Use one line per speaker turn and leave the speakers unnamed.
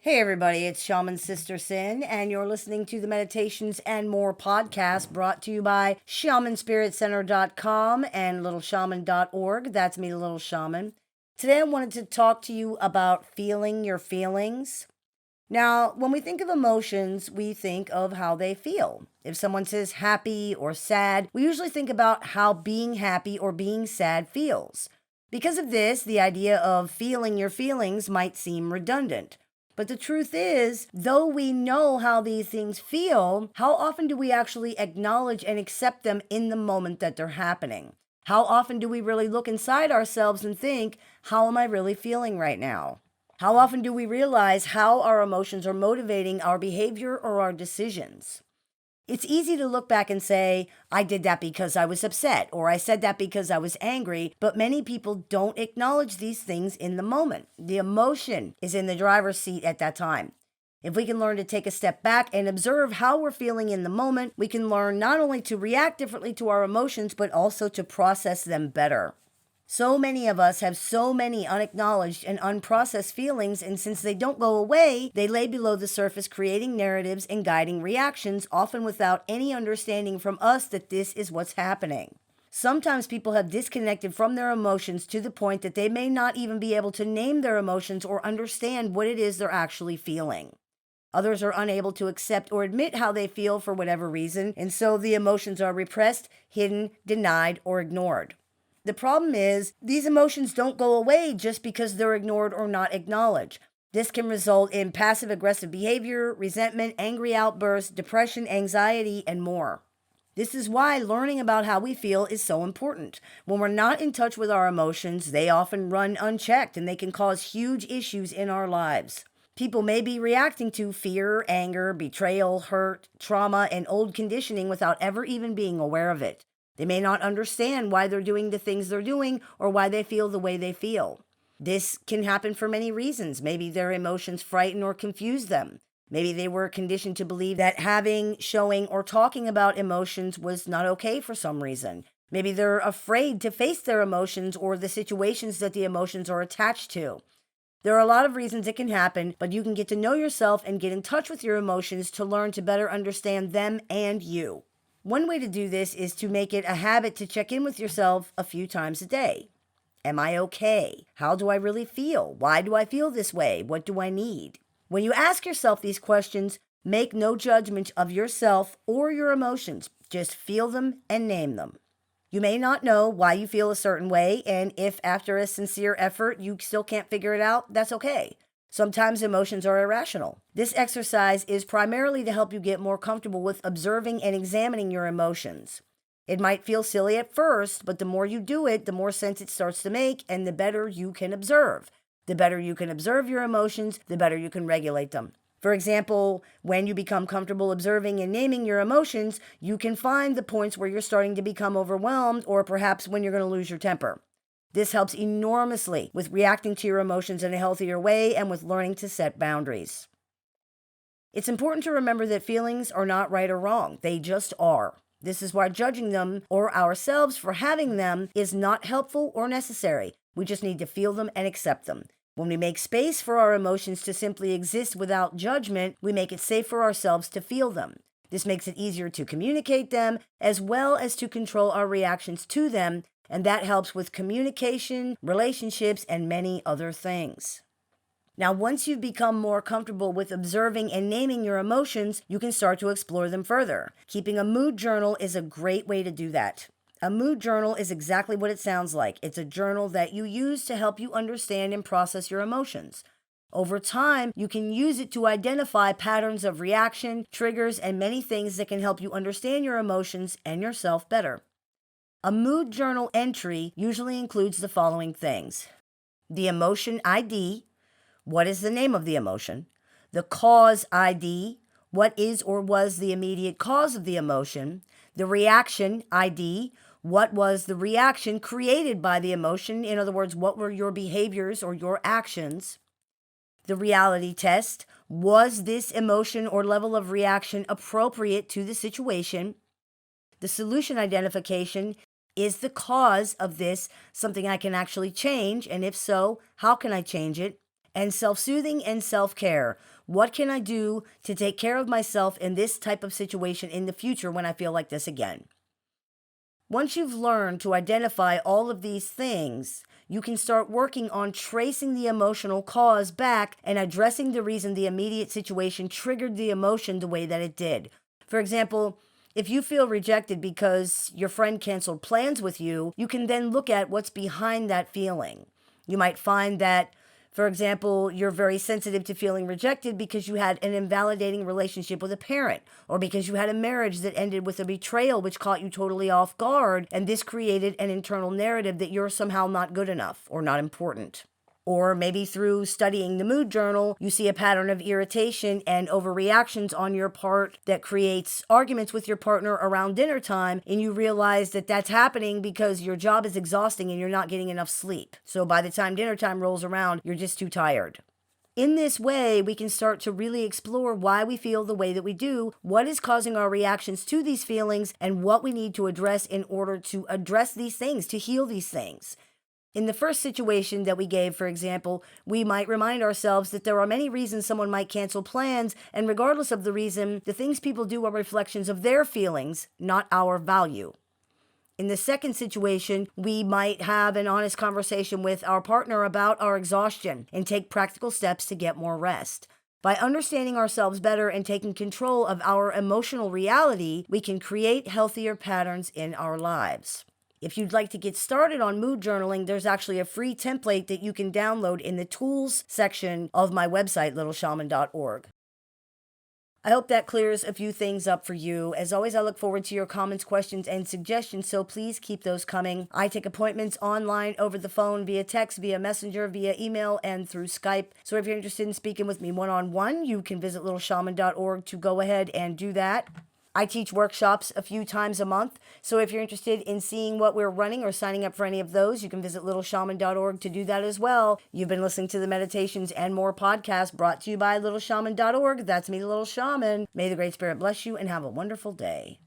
Hey everybody, it's Shaman Sister Sin, and you're listening to the Meditations and More podcast brought to you by shamanspiritcenter.com and littleshaman.org. That's me, the Little Shaman. Today I wanted to talk to you about feeling your feelings. Now, when we think of emotions, we think of how they feel. If someone says happy or sad, we usually think about how being happy or being sad feels. Because of this, the idea of feeling your feelings might seem redundant. But the truth is, though we know how these things feel, how often do we actually acknowledge and accept them in the moment that they're happening? How often do we really look inside ourselves and think, how am I really feeling right now? How often do we realize how our emotions are motivating our behavior or our decisions? It's easy to look back and say, I did that because I was upset, or I said that because I was angry, but many people don't acknowledge these things in the moment. The emotion is in the driver's seat at that time. If we can learn to take a step back and observe how we're feeling in the moment, we can learn not only to react differently to our emotions, but also to process them better. So many of us have so many unacknowledged and unprocessed feelings, and since they don't go away, they lay below the surface, creating narratives and guiding reactions, often without any understanding from us that this is what's happening. Sometimes people have disconnected from their emotions to the point that they may not even be able to name their emotions or understand what it is they're actually feeling. Others are unable to accept or admit how they feel for whatever reason, and so the emotions are repressed, hidden, denied, or ignored. The problem is, these emotions don't go away just because they're ignored or not acknowledged. This can result in passive aggressive behavior, resentment, angry outbursts, depression, anxiety, and more. This is why learning about how we feel is so important. When we're not in touch with our emotions, they often run unchecked and they can cause huge issues in our lives. People may be reacting to fear, anger, betrayal, hurt, trauma, and old conditioning without ever even being aware of it. They may not understand why they're doing the things they're doing or why they feel the way they feel. This can happen for many reasons. Maybe their emotions frighten or confuse them. Maybe they were conditioned to believe that having, showing, or talking about emotions was not okay for some reason. Maybe they're afraid to face their emotions or the situations that the emotions are attached to. There are a lot of reasons it can happen, but you can get to know yourself and get in touch with your emotions to learn to better understand them and you. One way to do this is to make it a habit to check in with yourself a few times a day. Am I okay? How do I really feel? Why do I feel this way? What do I need? When you ask yourself these questions, make no judgment of yourself or your emotions. Just feel them and name them. You may not know why you feel a certain way, and if after a sincere effort you still can't figure it out, that's okay. Sometimes emotions are irrational. This exercise is primarily to help you get more comfortable with observing and examining your emotions. It might feel silly at first, but the more you do it, the more sense it starts to make, and the better you can observe. The better you can observe your emotions, the better you can regulate them. For example, when you become comfortable observing and naming your emotions, you can find the points where you're starting to become overwhelmed or perhaps when you're going to lose your temper. This helps enormously with reacting to your emotions in a healthier way and with learning to set boundaries. It's important to remember that feelings are not right or wrong. They just are. This is why judging them or ourselves for having them is not helpful or necessary. We just need to feel them and accept them. When we make space for our emotions to simply exist without judgment, we make it safe for ourselves to feel them. This makes it easier to communicate them as well as to control our reactions to them, and that helps with communication, relationships, and many other things. Now, once you've become more comfortable with observing and naming your emotions, you can start to explore them further. Keeping a mood journal is a great way to do that. A mood journal is exactly what it sounds like. It's a journal that you use to help you understand and process your emotions. Over time, you can use it to identify patterns of reaction, triggers, and many things that can help you understand your emotions and yourself better. A mood journal entry usually includes the following things: the emotion ID, what is the name of the emotion? The cause ID, what is or was the immediate cause of the emotion? The reaction ID, what was the reaction created by the emotion? In other words, what were your behaviors or your actions? The reality test, was this emotion or level of reaction appropriate to the situation? The solution identification, is the cause of this something I can actually change? And if so, how can I change it? and self-soothing and self-care. What can I do to take care of myself in this type of situation in the future when I feel like this again? Once you've learned to identify all of these things, you can start working on tracing the emotional cause back and addressing the reason the immediate situation triggered the emotion the way that it did. For example, if you feel rejected because your friend canceled plans with you, you can then look at what's behind that feeling. You might find that, for example, you're very sensitive to feeling rejected because you had an invalidating relationship with a parent, or because you had a marriage that ended with a betrayal which caught you totally off guard, and this created an internal narrative that you're somehow not good enough or not important. Or maybe through studying the mood journal, you see a pattern of irritation and overreactions on your part that creates arguments with your partner around dinner time, and you realize that that's happening because your job is exhausting and you're not getting enough sleep. So by the time dinner time rolls around, you're just too tired. In this way, we can start to really explore why we feel the way that we do, what is causing our reactions to these feelings, and what we need to address in order to address these things, to heal these things. In the first situation that we gave, for example, we might remind ourselves that there are many reasons someone might cancel plans, and regardless of the reason, the things people do are reflections of their feelings, not our value. In the second situation, we might have an honest conversation with our partner about our exhaustion and take practical steps to get more rest. By understanding ourselves better and taking control of our emotional reality, we can create healthier patterns in our lives. If you'd like to get started on mood journaling, there's actually a free template that you can download in the tools section of my website, littleshaman.org. I hope that clears a few things up for you. As always, I look forward to your comments, questions, and suggestions, so please keep those coming. I take appointments online, over the phone, via text, via messenger, via email, and through Skype. So if you're interested in speaking with me one-on-one, you can visit littleshaman.org to go ahead and do that. I teach workshops a few times a month, so if you're interested in seeing what we're running or signing up for any of those, you can visit littleshaman.org to do that as well. You've been listening to the Meditations and More podcast brought to you by littleshaman.org. That's me, Little Shaman. May the Great Spirit bless you and have a wonderful day.